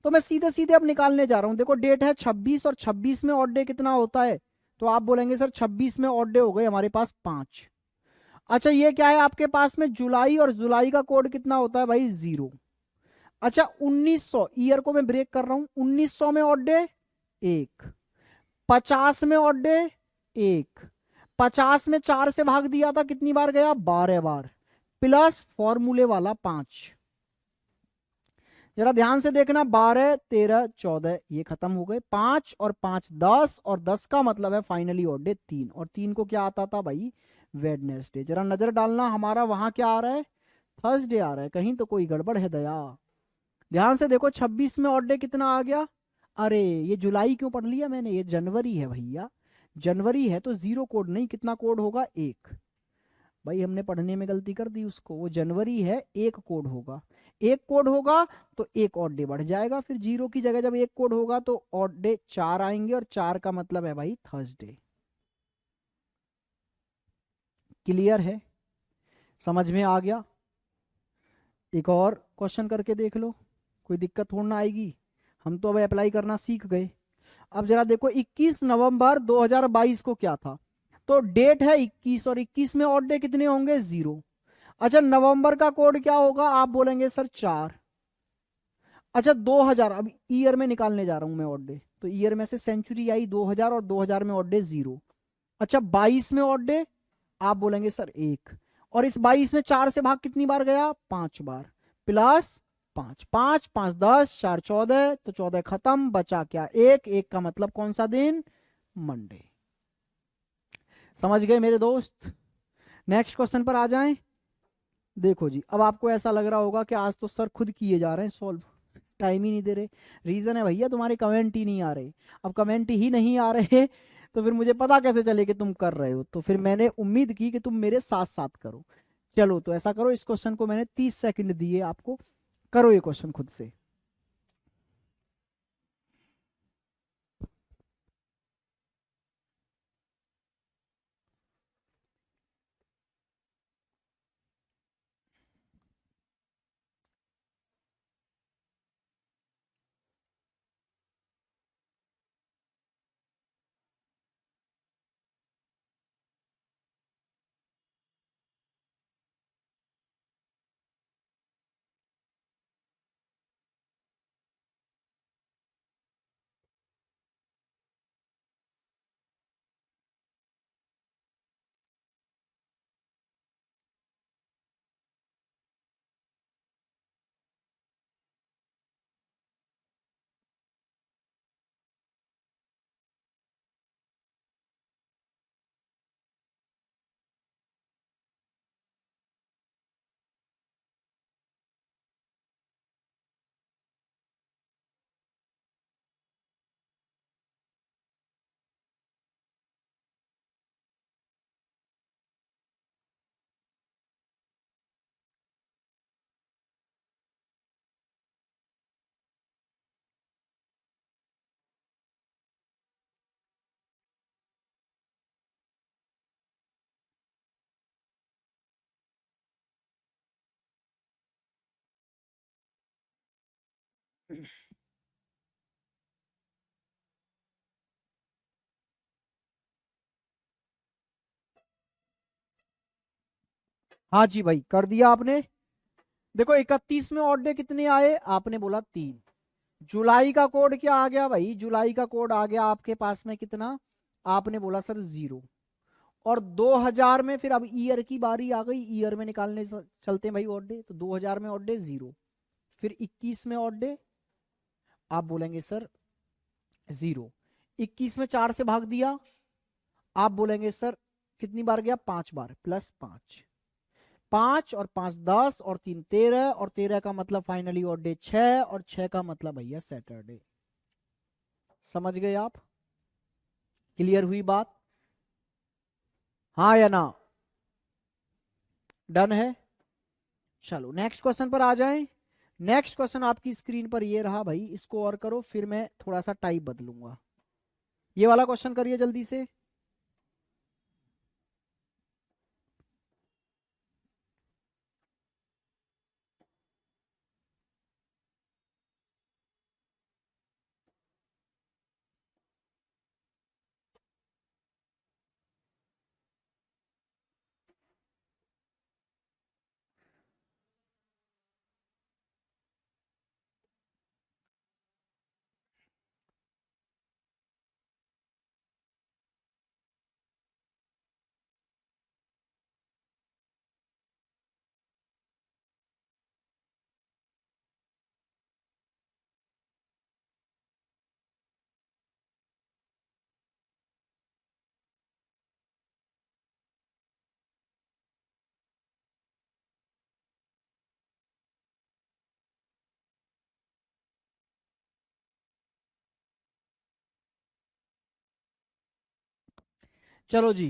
तो मैं सीधे सीधे अब निकालने जा रहा हूं। देखो डेट है 26, और 26 में ऑड डे कितना होता है, तो आप बोलेंगे सर 26 में ऑड डे हो गए हमारे पास 5। अच्छा ये क्या है आपके पास में, जुलाई, और जुलाई का कोड कितना होता है भाई, 0। अच्छा 1900, ईयर को मैं ब्रेक कर रहा हूं, 1900 में ऑड डे 1, 50 में ऑड डे 1, 50 में 4 से भाग दिया था, कितनी बार गया, 12 बार, प्लस फॉर्मूले वाला 5। जरा ध्यान से देखना, 12 13 14, ये खत्म हो गए। 5 और 5 10, और 10 का मतलब है फाइनली ऑड डे 3, और 3 को क्या आता था भाई, वेडनेसडे। जरा नजर डालना, हमारा वहां क्या आ रहा है, थर्सडे आ रहा है। कहीं तो कोई गड़बड़ है दया। ध्यान से देखो 26 में ऑड डे कितना आ गया, अरे ये जुलाई क्यों पढ़ लिया मैंने, ये जनवरी है भैया। जनवरी है तो 0 कोड नहीं, कितना कोड होगा, 1। भाई हमने पढ़ने में गलती कर दी उसको, वो जनवरी है, 1 कोड होगा। 1 कोड होगा तो एक ऑड डे बढ़ जाएगा, फिर 0 की जगह जब 1 कोड होगा तो ऑड डे 4 आएंगे, और 4 का मतलब है भाई थर्सडे। क्लियर है, समझ में आ गया? एक और क्वेश्चन करके देख लो, कोई दिक्कत थोड़ा ना आएगी। हम तो अब अप्लाई करना सीख गए। अब जरा देखो 21 नवंबर 2022 को क्या था, तो डेट है 21, और 21 में ऑड डे कितने होंगे, 0। अच्छा नवंबर का कोड क्या होगा, आप बोलेंगे सर 4। अच्छा 2000, अब ईयर में निकालने जा रहा हूं मैं ऑड डे, तो ईयर में से सेंचुरी आई 2000, और 2000 में ऑड डे 0। अच्छा 22 में ऑड डे, आप बोलेंगे सर 1, और इस 22 में 4 से भाग कितनी बार गया, 5 बार, प्लस 5, 5 5 10, 4 14, तो 14 खत्म, बचा क्या, 1, 1 का मतलब कौन सा दिन, मंडे। समझ गए मेरे दोस्त? नेक्स्ट क्वेश्चन पर आ जाएं। देखो जी, अब आपको ऐसा लग रहा होगा कि आज तो सर खुद किए जा रहे हैं सॉल्व, टाइम ही नहीं दे रहे। रीजन है भैया, तुम्हारे कमेंट ही नहीं आ रहे। अब कमेंट ही नहीं आ रहे तो फिर मुझे पता कैसे चले कि तुम कर रहे हो, तो फिर मैंने उम्मीद की कि तुम मेरे साथ साथ करो। चलो तो ऐसा करो, इस क्वेश्चन को मैंने 30 सेकंड दिए आपको, करो ये क्वेश्चन खुद से। हाँ जी भाई, कर दिया आपने। देखो 31 में ऑड डे कितने आए, आपने बोला 3। जुलाई का कोड क्या आ गया भाई, जुलाई का कोड आ गया आपके पास में कितना, आपने बोला सर 0। और 2000 में फिर अब ईयर की बारी आ गई, ईयर में निकालने चलते हैं भाई ऑड डे। तो 2000 में ऑड डे 0, फिर 21 में ऑड डे आप बोलेंगे सर 0। 21 में 4 से भाग दिया, आप बोलेंगे सर कितनी बार गया, 5 बार, +5। 5 और 5 10 और 3 13, और 13 का मतलब फाइनली ऑड डे 6, और 6 का मतलब भैया सैटरडे। समझ गए आप, क्लियर हुई बात, हाँ या ना, डन है। चलो नेक्स्ट क्वेश्चन पर आ जाएं। नेक्स्ट क्वेश्चन आपकी स्क्रीन पर ये रहा भाई, इसको और करो, फिर मैं थोड़ा सा टाइप बदलूंगा। ये वाला क्वेश्चन करिए जल्दी से। चलो जी,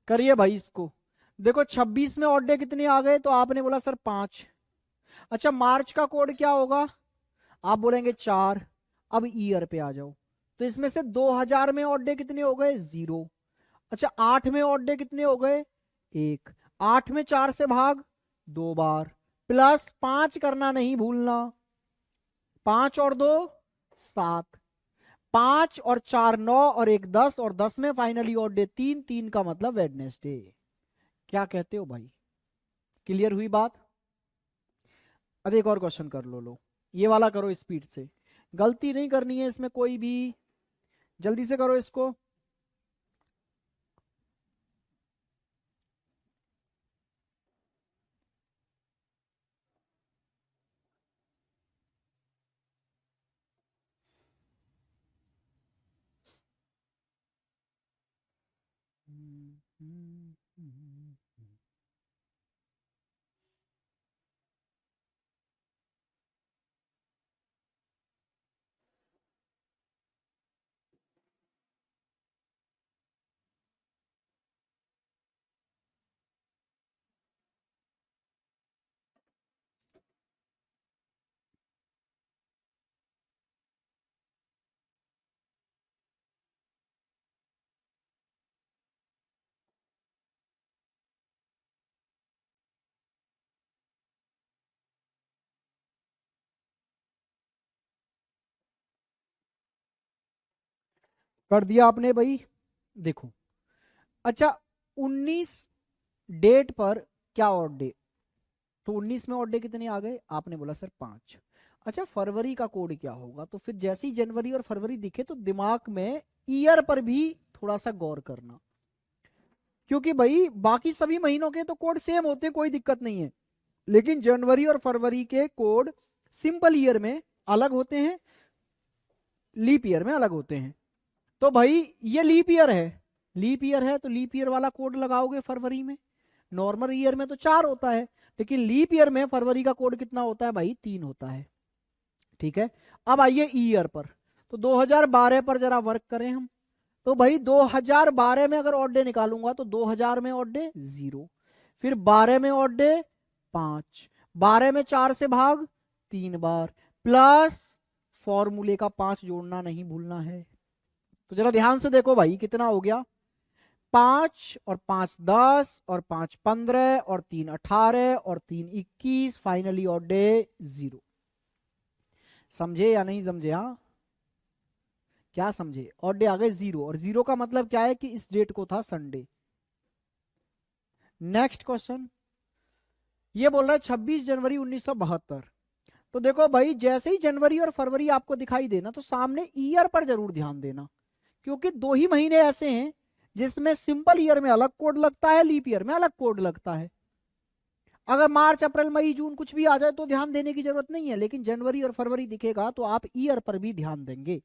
करिए भाई इसको। देखो 26 में ऑड डे कितने आ गए, तो आपने बोला सर 5। अच्छा मार्च का कोड क्या होगा, आप बोलेंगे 4। अब ईयर पे आ जाओ, तो इसमें से 2000 में ऑड डे कितने हो गए, 0। अच्छा 8 में ऑड डे कितने हो गए, 1। 8 में 4 से भाग 2 बार, +5 करना नहीं भूलना, 5 और 2 7, 5 और 4 9, और 1 10, और 10 में फाइनली ऑड डे 3, 3 का मतलब वेडनेसडे। क्या कहते हो भाई, क्लियर हुई बात। अच्छा एक और क्वेश्चन कर लो, ये वाला करो स्पीड से, गलती नहीं करनी है इसमें कोई भी, जल्दी से करो इसको। कर दिया आपने भाई, देखो। अच्छा 19 डेट पर क्या ऑड डे, तो 19 में ऑड डे कितने आ गए, आपने बोला सर 5। अच्छा फरवरी का कोड क्या होगा, तो फिर जैसे ही जनवरी और फरवरी दिखे तो दिमाग में ईयर पर भी थोड़ा सा गौर करना, क्योंकि भाई बाकी सभी महीनों के तो कोड सेम होते हैं, कोई दिक्कत नहीं है, लेकिन जनवरी और फरवरी के कोड सिंपल ईयर में अलग होते हैं, लीप ईयर में अलग होते हैं। तो भाई ये लीप ईयर है, लीप ईयर है तो लीप ईयर वाला कोड लगाओगे फरवरी में। नॉर्मल ईयर में तो 4 होता है, लेकिन लीप ईयर में फरवरी का कोड कितना होता है भाई, 3 होता है। ठीक है, अब आइए ईयर पर, तो 2012 पर जरा वर्क करें हम। तो भाई 2012 में अगर ऑड डे निकालूंगा तो 2000 में ऑड डे 0, फिर 12 में ऑड डे 5, 12 में 4 से भाग 3 बार, प्लस फॉर्मूले का 5 जोड़ना नहीं भूलना है। तो जरा ध्यान से देखो भाई कितना हो गया, 5 और 5 10, और 5 15, और 3 18, और 3 21, फाइनली ऑड डे 0। समझे या नहीं समझे, हाँ क्या समझे, ऑड डे आ गए 0, और 0 का मतलब क्या है कि इस डेट को था संडे। नेक्स्ट क्वेश्चन, ये बोल रहा है 26 जनवरी 1972। तो देखो भाई, जैसे ही जनवरी और फरवरी आपको दिखाई देना तो सामने ईयर पर जरूर ध्यान देना, क्योंकि 2 ही महीने ऐसे हैं जिसमें सिंपल ईयर में अलग कोड लगता है, लीप ईयर में अलग कोड लगता है। अगर मार्च अप्रैल मई जून कुछ भी आ जाए तो ध्यान देने की जरूरत नहीं है, लेकिन जनवरी और फरवरी दिखेगा तो आप ईयर पर भी ध्यान देंगे।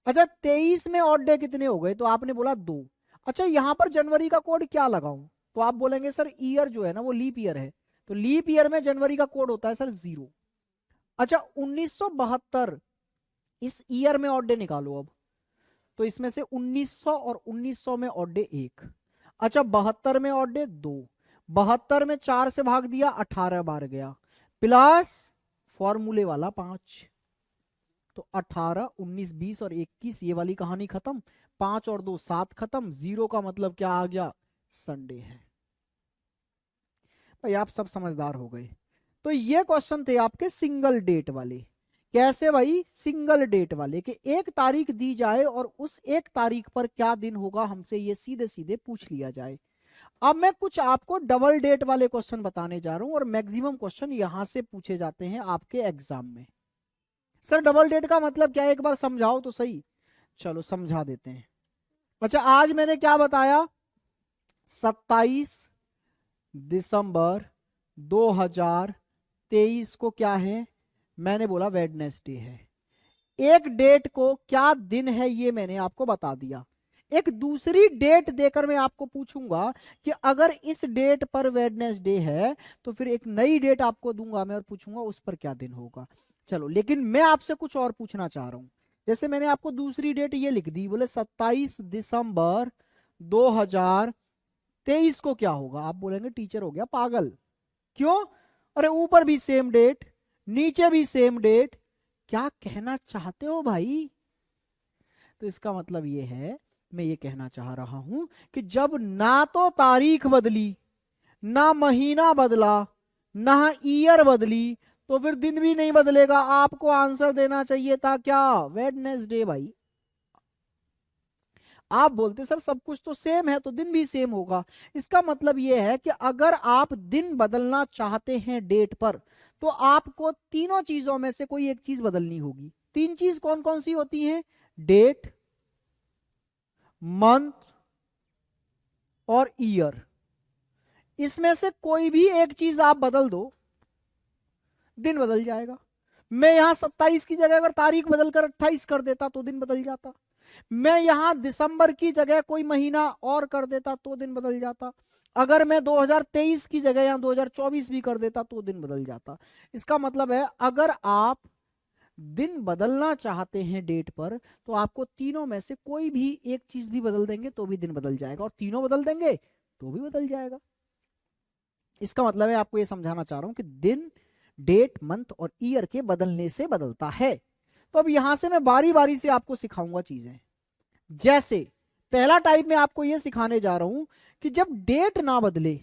अच्छा, 23 में ऑड डे कितने हो गए, तो आपने बोला 2। अच्छा, यहां पर जनवरी का कोड क्या लगाऊं, तो आप बोलेंगे सर ईयर जो है ना वो लीप ईयर है, तो लीप ईयर में जनवरी का कोड होता है सर 0। अच्छा, 1972 इस ईयर में ऑड डे निकालो अब, तो इसमें से 1900 और 1900 में ऑड डे 1। अच्छा, 72 में ऑड डे 2। 72 में 4 से भाग दिया, 18 बार गया, प्लस फॉर्मूले वाला 5। तो 18, 19, 20 और 21, ये वाली कहानी खत्म। 5 और 2 7 खत्म। 0 का मतलब क्या आ गया, संडे है। भाई आप सब समझदार हो गए। तो ये क्वेश्चन थे आपके सिंगल डेट वाले। कैसे भाई, सिंगल डेट वाले कि एक तारीख दी जाए और उस एक तारीख पर क्या दिन होगा, हमसे ये सीधे सीधे पूछ लिया जाए। अब मैं कुछ आपको डबल डेट वाले क्वेश्चन बताने जा रहा हूं, और मैक्सिमम क्वेश्चन यहां से पूछे जाते हैं आपके एग्जाम में। सर डबल डेट का मतलब क्या है, एक बार समझाओ तो सही। चलो समझा देते हैं। अच्छा, आज मैंने क्या बताया, 27 दिसंबर 2023 को क्या है, मैंने बोला वेडनेसडे है। एक डेट को क्या दिन है ये मैंने आपको बता दिया। एक दूसरी डेट देकर मैं आपको पूछूंगा कि अगर इस डेट पर वेडनेसडे है, तो फिर एक नई डेट आपको दूंगा मैं और पूछूंगा उस पर क्या दिन होगा। चलो, लेकिन मैं आपसे कुछ और पूछना चाह रहा हूं। जैसे मैंने आपको दूसरी डेट ये लिख दी, बोले 27 दिसंबर 2023 को क्या होगा, आप बोलेंगे टीचर हो गया पागल, क्यों? अरे ऊपर भी सेम डेट, नीचे भी सेम डेट, क्या कहना चाहते हो भाई? तो इसका मतलब ये है, मैं ये कहना चाह रहा हूं कि जब ना तो तारीख बदली, ना महीना बदला, ना ईयर बदली, तो फिर दिन भी नहीं बदलेगा। आपको आंसर देना चाहिए था क्या, वेडनेसडे भाई। आप बोलते सर सब कुछ तो सेम है तो दिन भी सेम होगा। इसका मतलब यह है कि अगर आप दिन बदलना चाहते हैं डेट पर, तो आपको तीनों चीजों में से कोई एक चीज बदलनी होगी। 3 चीज कौन कौन सी होती हैं, डेट, मंथ और ईयर। इसमें से कोई भी एक चीज आप बदल दो, दिन बदल जाएगा। मैं यहां 27 की जगह अगर तारीख बदलकर 28 कर देता तो दिन बदल जाता। मैं यहां दिसंबर की जगह कोई महीना और कर देता तो दिन बदल जाता। अगर मैं 2023 की जगह या 2024 भी कर देता तो दिन बदल जाता। इसका मतलब है अगर आप दिन बदलना चाहते हैं डेट पर, तो आपको तीनों में से कोई भी एक चीज भी बदल देंगे तो भी दिन बदल जाएगा, और तीनों बदल देंगे तो भी बदल जाएगा। इसका मतलब है आपको यह समझाना चाह रहा हूं कि दिन डेट मंथ और ईयर के बदलने से बदलता है। तो अब यहां से मैं बारी बारी से आपको सिखाऊंगा चीजें। जैसे पहला टाइप में आपको यह सिखाने जा रहा हूं कि जब डेट ना बदले,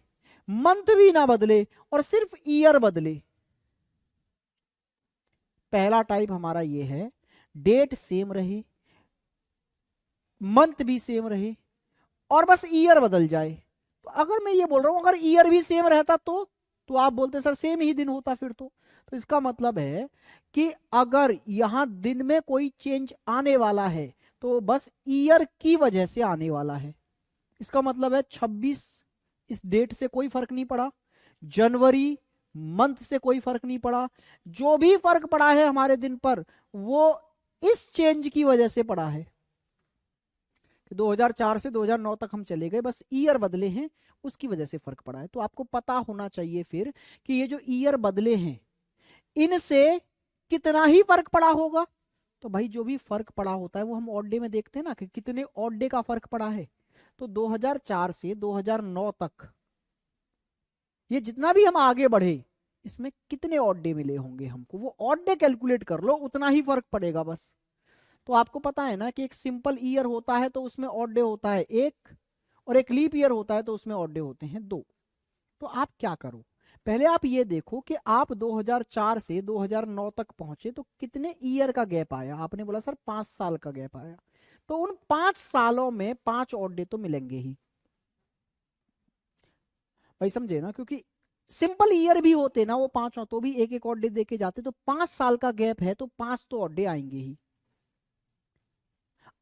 मंथ भी ना बदले, और सिर्फ ईयर बदले। पहला टाइप हमारा यह है, डेट सेम रहे, मंथ भी सेम रहे, और बस ईयर बदल जाए। तो अगर मैं ये बोल रहा हूं अगर ईयर भी सेम रहता तो आप बोलते सर सेम ही दिन होता फिर तो इसका मतलब है कि अगर यहां दिन में कोई चेंज आने वाला है तो बस ईयर की वजह से आने वाला है। इसका मतलब है 26 इस डेट से कोई फर्क नहीं पड़ा, जनवरी मंथ से कोई फर्क नहीं पड़ा। जो भी फर्क पड़ा है हमारे दिन पर वो इस चेंज की वजह से पड़ा है। 2004 से 2009 तक हम चले गए, बस ईयर बदले हैं उसकी वजह से फर्क पड़ा है। तो आपको पता होना चाहिए फिर कि ये जो ईयर बदले हैं इनसे कितना ही फर्क पड़ा होगा। तो भाई जो भी फर्क पड़ा होता है वो हम ऑड डे में देखते हैं ना कि कितने ऑड डे का फर्क पड़ा है। तो 2004 से 2009 तक ये जितना भी हम आगे बढ़े इसमें कितने ऑड डे मिले होंगे हमको, वो ऑड डे कैलकुलेट कर लो, उतना ही फर्क पड़ेगा बस। तो आपको पता है ना कि एक सिंपल ईयर होता है तो उसमें ऑड डे होता है 1, और एक लीप ईयर होता है तो उसमें ऑड डे होते हैं 2। तो आप क्या करो, पहले आप ये देखो कि आप 2004 से 2009 तक पहुंचे तो कितने ईयर का गैप आया। आपने बोला सर 5 साल का गैप आया, तो उन 5 सालों में 5 ऑड डे तो मिलेंगे ही। भाई समझे ना, क्योंकि सिंपल ईयर भी होते ना वो 5 तो भी एक एक ऑड डे देके जाते, तो 5 साल का गैप है तो 5 तो ऑड डे आएंगे ही।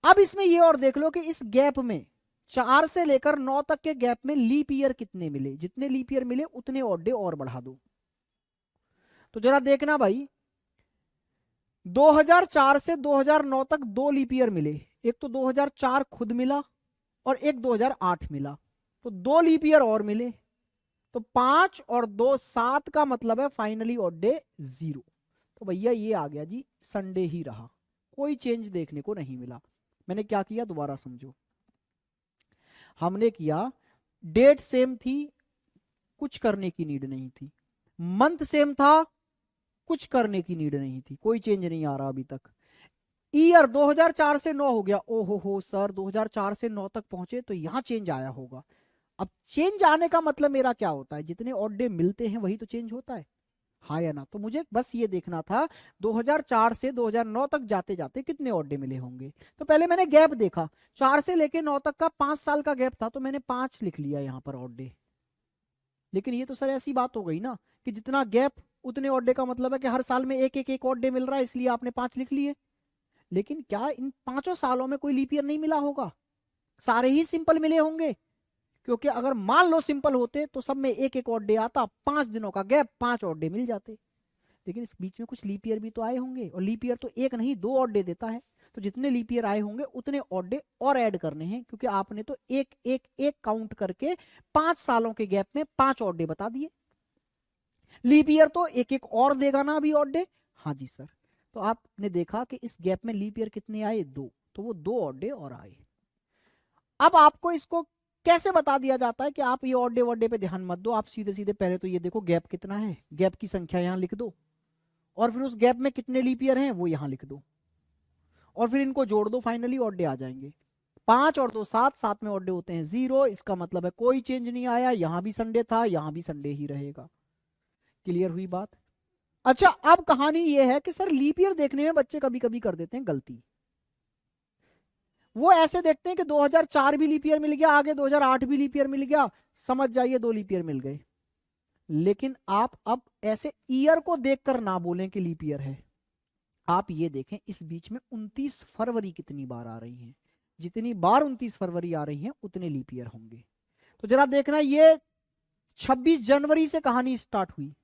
अब इसमें ये और देख लो कि इस गैप में 4 से लेकर 9 तक के गैप में लीप ईयर कितने मिले, जितने लीप ईयर मिले उतने ऑड डे और बढ़ा दो। तो जरा देखना भाई, 2004 से 2009 तक 2 लीप ईयर मिले, एक तो 2004 खुद मिला और एक 2008 मिला, तो 2 लीप ईयर और मिले, तो 5 और 2 7 का मतलब है फाइनली ऑड डे 0। तो भैया ये आ गया जी, संडे ही रहा, कोई चेंज देखने को नहीं मिला। मैंने क्या किया दोबारा समझो, हमने किया डेट सेम थी, कुछ करने की नीड नहीं थी, मंथ सेम था, कुछ करने की नीड नहीं थी, कोई चेंज नहीं आ रहा अभी तक। ईयर 2004 से 9 हो गया, ओहो हो सर 2004 से 9 तक पहुंचे तो यहां चेंज आया होगा। अब चेंज आने का मतलब मेरा क्या होता है, जितने ऑड डे मिलते हैं वही तो चेंज होता है, हाँ या ना। तो मुझे बस ये देखना था 2004 से 2009 तक जाते जाते कितने ऑड डे मिले होंगे। तो पहले मैंने गैप देखा, 4 से लेके 9 तक का 5 साल का गैप था, तो मैंने 5 लिख लिया यहां पर ऑड डे। लेकिन ये तो सर ऐसी बात हो गई ना कि जितना गैप उतने ऑड डे, का मतलब है कि हर साल में एक एक एक ऑड डे मिल रहा है, इसलिए आपने 5 लिख लिए। लेकिन क्या इन 5 सालों में कोई लीप ईयर नहीं मिला होगा, सारे ही सिंपल मिले होंगे। क्योंकि अगर मान लो सिंपल होते तो सब में एक एक ऑड डे आता, 5 दिनों का गैप, 5 ऑड डे मिल जाते। लेकिन इस बीच में कुछ लीप ईयर भी तो आए होंगे, और लीप ईयर तो एक नहीं 2 ऑड डे देता है, तो जितने लीप ईयर आए होंगे उतने ऑड डे और ऐड करने हैं, क्योंकि आपने तो एक एक एक काउंट करके 5 सालों के गैप में 5 ऑड डे बता दिए। लीप ईयर तो एक एक और देगा ना अभी ऑड डे, हाँ जी सर। तो आपने देखा कि इस गैप में लीप ईयर कितने आए, 2, तो वो 2 ऑड डे और आए। अब आपको इसको कैसे बता दिया जाता है कि आप ये ऑड डे वॉड डे पे ध्यान मत दो, आप सीधे सीधे पहले तो ये देखो गैप कितना है, गैप की संख्या यहां लिख दो, और फिर उस गैप में कितने लीप ईयर हैं वो यहां लिख दो, और फिर इनको जोड़ दो, फाइनली ऑड डे आ जाएंगे। 5 और 2 7, 7 में ऑड डे होते हैं 0, इसका मतलब है कोई चेंज नहीं आया, यहां भी संडे था यहां भी संडे ही रहेगा। क्लियर हुई बात। अच्छा अब कहानी ये है कि सर लीप ईयर देखने में बच्चे कभी कभी कर देते हैं गलती, वो ऐसे देखते हैं कि 2004 भी लीप ईयर मिल गया, आगे 2008 भी लीप ईयर मिल गया, समझ जाइए 2 लीप ईयर मिल गए। लेकिन आप अब ऐसे ईयर को देखकर ना बोलें कि लीप ईयर है, आप ये देखें इस बीच में 29 फरवरी कितनी बार आ रही है, जितनी बार 29 फरवरी आ रही है उतने लीप ईयर होंगे। तो जरा देखना, ये 26 जनवरी से कहानी स्टार्ट हुई,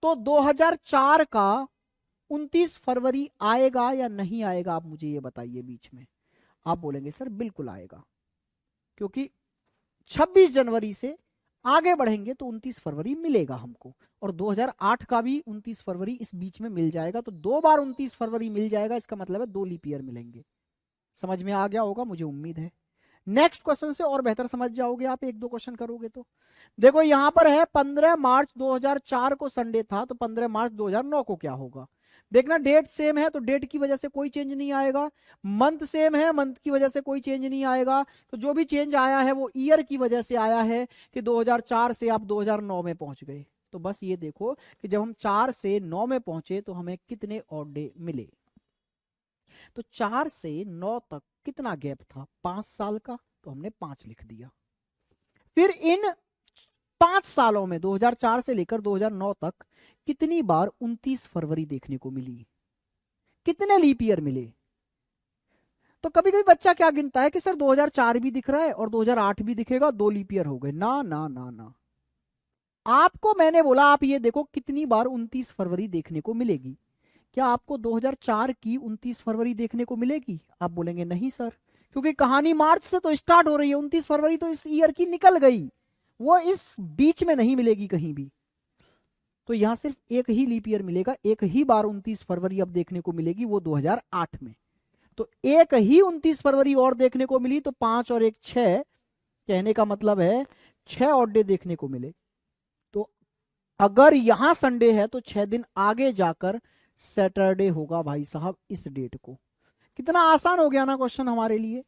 तो 2004 का 29 फरवरी आएगा या नहीं आएगा, आप मुझे ये बताइए। बीच में आप बोलेंगे सर बिल्कुल आएगा, क्योंकि 26 जनवरी से आगे बढ़ेंगे तो 29 फरवरी मिलेगा हमको, और 2008 का भी 29 फरवरी इस बीच में मिल जाएगा, तो 2 बार 29 फरवरी मिल जाएगा, इसका मतलब है 2 लीप ईयर मिलेंगे। समझ में आ गया होगा मुझे उम्मीद है। नेक्स्ट क्वेश्चन से और बेहतर समझ जाओगे आप, 1-2 क्वेश्चन करोगे तो। देखो यहां पर है 15 मार्च 2004 को संडे था, तो 15 मार्च 2009 को क्या होगा। देखना डेट सेम है तो डेट की वजह से कोई चेंज नहीं आएगा, मंथ सेम है मंथ की वजह से कोई चेंज नहीं आएगा, तो जो भी चेंज आया है वो ईयर की वजह से आया है कि 2004 से आप 2009 में पहुंच गए। तो बस ये देखो कि जब हम 4 से 9 में पहुंचे तो हमें कितने ऑड डे मिले। तो 4 से 9 तक कितना गैप था, 5 साल का, तो हमने 5 लिख दिया। फिर इन 5 सालों में 2004 से लेकर 2009 तक कितनी बार 29 फरवरी देखने को मिली, कितने लीप ईयर मिले। तो कभी कभी बच्चा क्या गिनता है कि सर 2004 भी दिख रहा है और 2008 भी दिखेगा, 2 लीप ईयर हो गए। ना ना ना ना, आपको मैंने बोला आप ये देखो कितनी बार 29 फरवरी देखने को मिलेगी। क्या आपको 2004 की 29 फरवरी देखने को मिलेगी, आप बोलेंगे नहीं सर, क्योंकि कहानी मार्च से तो स्टार्ट हो रही है, 29 फरवरी तो इस ईयर की निकल गई, वो इस बीच में नहीं मिलेगी कहीं भी। तो यहां सिर्फ एक ही लीप ईयर मिलेगा, एक ही बार 29 फरवरी अब देखने को मिलेगी, वो 2008 में। तो एक ही 29 फरवरी और देखने को मिली, तो 5 और 1 6, कहने का मतलब है 6 ऑड डे देखने को मिले। तो अगर यहां संडे है तो 6 दिन आगे जाकर सैटरडे होगा भाई साहब इस डेट को। कितना आसान हो गया ना क्वेश्चन हमारे लिए।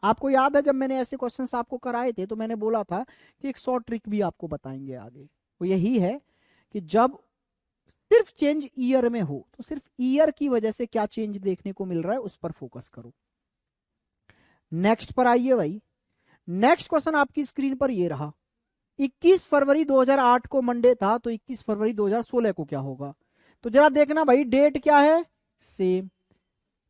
आपको याद है जब मैंने ऐसे क्वेश्चंस आपको कराए थे तो मैंने बोला था कि एक शॉर्ट ट्रिक भी आपको बताएंगे आगे, वो यही है कि जब सिर्फ चेंज ईयर में हो तो सिर्फ ईयर की वजह से क्या चेंज देखने को मिल रहा है उस पर फोकस करो। नेक्स्ट पर आइए भाई, नेक्स्ट क्वेश्चन आपकी स्क्रीन पर ये रहा, 21 फरवरी 2008 को मंडे था, तो 21 फरवरी 2016 को क्या होगा? तो जरा देखना भाई, डेट क्या है? सेम।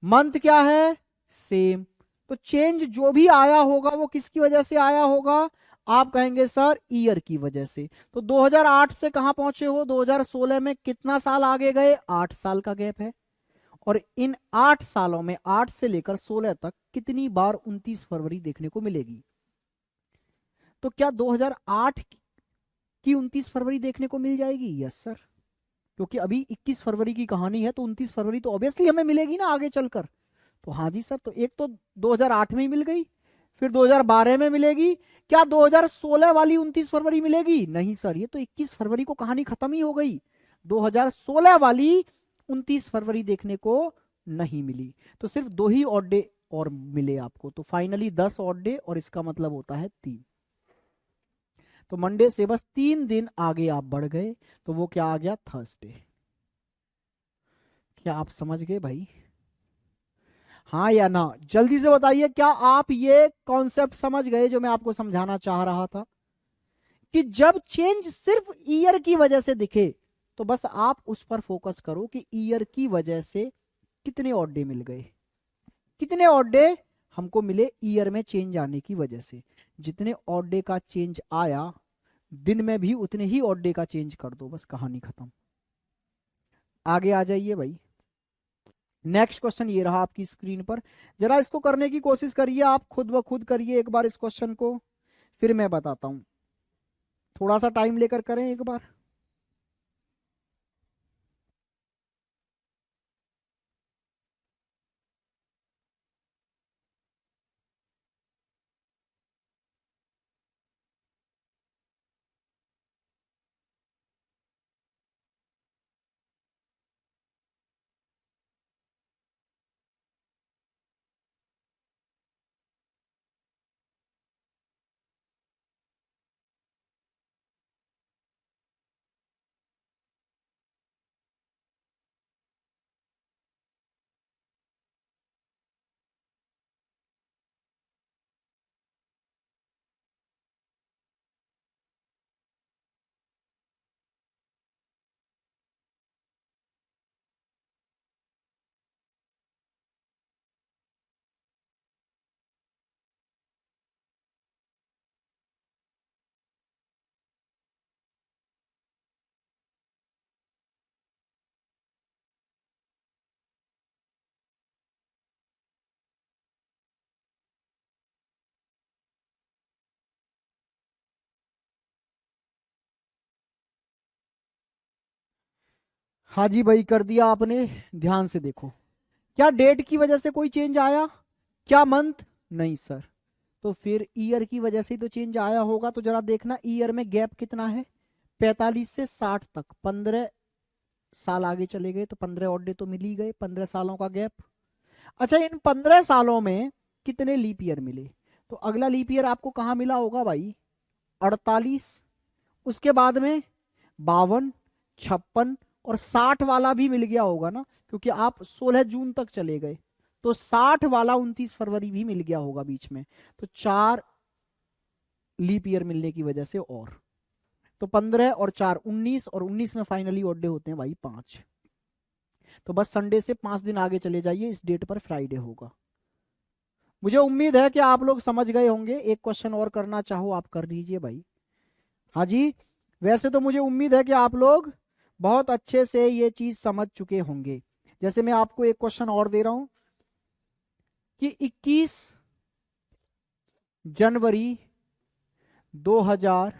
मंथ क्या है? सेम। तो चेंज जो भी आया होगा वो किसकी वजह से आया होगा? आप कहेंगे सर ईयर की वजह से। तो 2008 से कहां पहुंचे हो? 2016 में कितना साल आगे गए? 8 साल का गैप है। और इन 8 सालों में 8 से लेकर 16 तक कितनी बार 29 फरवरी देखने को मिलेगी? तो क्या 2008 की 29 फरवरी देखने को मिल जाएगी? यस सर, क्योंकि अभी 21 फरवरी की कहानी है, तो 29 फरवरी तो ऑब्वियसली हमें मिलेगी ना आगे चलकर। तो हाँ जी सर, तो एक तो 2008 में ही मिल गई, फिर 2012 में मिलेगी। क्या 2016 वाली 29 फरवरी मिलेगी? नहीं सर, ये तो 21 फरवरी को कहानी खत्म ही हो गई। 2016 वाली 29 फरवरी देखने को नहीं मिली। तो सिर्फ 2 ही ऑड डे और मिले आपको, तो फाइनली 10 ऑड डे, और इसका मतलब होता है 3। तो मंडे से बस 3 दिन आगे आप बढ़ गए, तो वो क्या आ गया? थर्सडे। क्या आप समझ गए भाई? हाँ या ना? जल्दी से बताइए, क्या आप ये कॉन्सेप्ट समझ गए जो मैं आपको समझाना चाह रहा था? कि जब चेंज सिर्फ ईयर की वजह से दिखे, तो बस आप उस पर फोकस करो कि ईयर की वजह से कितने ऑड डे मिल गए। कितने ऑड डे हमको मिले ईयर में चेंज आने की वजह से? जितने ऑड डे का चेंज आया, दिन में भी उतने ही ऑड डे का चेंज कर दो, बस कहानी खत्म। आगे आ जाइए भाई। नेक्स्ट क्वेश्चन ये रहा आपकी स्क्रीन पर। जरा इसको करने की कोशिश करिए, आप खुद ब खुद करिए एक बार इस क्वेश्चन को, फिर मैं बताता हूं। थोड़ा सा टाइम लेकर करें एक बार। हाँ जी भाई, कर दिया आपने। ध्यान से देखो, क्या डेट की वजह से कोई चेंज आया? क्या मंथ? नहीं सर। तो फिर ईयर की वजह से ही तो चेंज आया होगा। तो जरा देखना, ईयर में गैप कितना है? 45 से 60 तक 15 साल आगे चले गए, तो 15 ऑड डे तो मिल ही गए, 15 सालों का गैप। अच्छा, इन 15 सालों में कितने लीप ईयर मिले? तो अगला लीप ईयर आपको कहाँ मिला होगा भाई? 48। उसके बाद में 52, 56 और 60 वाला भी मिल गया होगा ना, क्योंकि आप 16 जून तक चले गए। तो 60 वाला 29 फरवरी भी मिल गया होगा बीच में। तो 4 लीप ईयर मिलने की वजह से, और तो 15 और 4 19, और 19 में फाइनली ऑड डे होते हैं भाई 5। तो बस संडे से 5 दिन आगे चले जाइए, इस डेट पर फ्राइडे होगा। मुझे उम्मीद है कि आप लोग समझ गए होंगे। एक क्वेश्चन और करना चाहो आप कर लीजिए भाई। हाँ जी, वैसे तो मुझे उम्मीद है कि आप लोग बहुत अच्छे से ये चीज समझ चुके होंगे। जैसे मैं आपको एक क्वेश्चन और दे रहा हूं कि 21 जनवरी 2000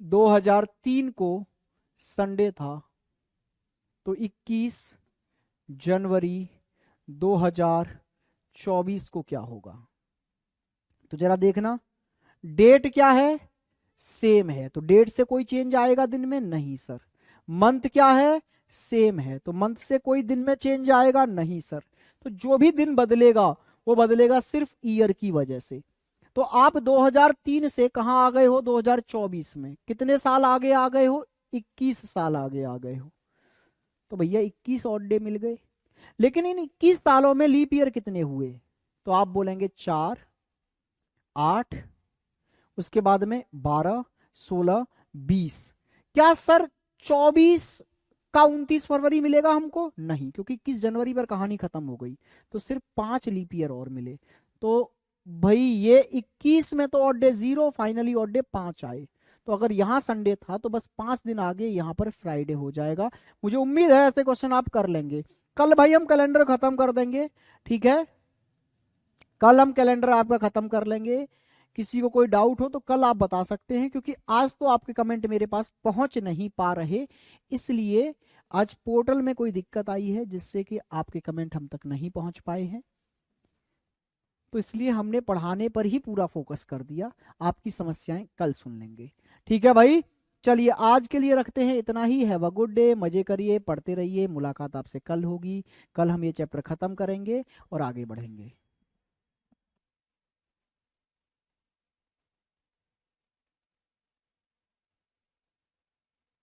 2003 को संडे था, तो 21 जनवरी 2024 को क्या होगा? तो जरा देखना, डेट क्या है? सेम है, तो डेट से कोई चेंज आएगा दिन में? नहीं सर। मंथ क्या है? सेम है, तो मंथ से कोई दिन में चेंज आएगा? नहीं सर। तो जो भी दिन बदलेगा वो बदलेगा सिर्फ ईयर की वजह से। तो आप 2003 से कहां आ गए हो? 2024 में। कितने साल आगे आ गए हो? 21 साल आगे आ गए हो। तो भैया 21 ऑड डे मिल गए। लेकिन इन 21 सालों में लीप ईयर कितने हुए? तो आप बोलेंगे 4, 8, उसके बाद में 12, 16, 20। क्या सर 24 का 29 फरवरी मिलेगा हमको? नहीं, क्योंकि 21 जनवरी पर कहानी खत्म हो गई, तो सिर्फ 5 लीप ईयर और मिले। तो भाई ये 21 में तो odd day 0, finally odd day 5 आए। तो अगर यहाँ संडे था तो बस 5 दिन आगे यहाँ पर फ्राइडे हो जाएगा। मुझे उम्मीद है ऐसे क्वेश्चन आप कर लेंगे। कल भाई हम कैलेंडर खत्म कर देंगे, ठीक है? कल हम कैलेंडर आपका खत्म कर लेंगे। किसी को कोई डाउट हो तो कल आप बता सकते हैं, क्योंकि आज तो आपके कमेंट मेरे पास पहुंच नहीं पा रहे, इसलिए आज पोर्टल में कोई दिक्कत आई है जिससे कि आपके कमेंट हम तक नहीं पहुंच पाए हैं। तो इसलिए हमने पढ़ाने पर ही पूरा फोकस कर दिया, आपकी समस्याएं कल सुन लेंगे। ठीक है भाई, चलिए आज के लिए रखते हैं इतना ही। हैव अ गुड डे, मजे करिए, पढ़ते रहिए। मुलाकात आपसे कल होगी। कल हम ये चैप्टर खत्म करेंगे और आगे बढ़ेंगे।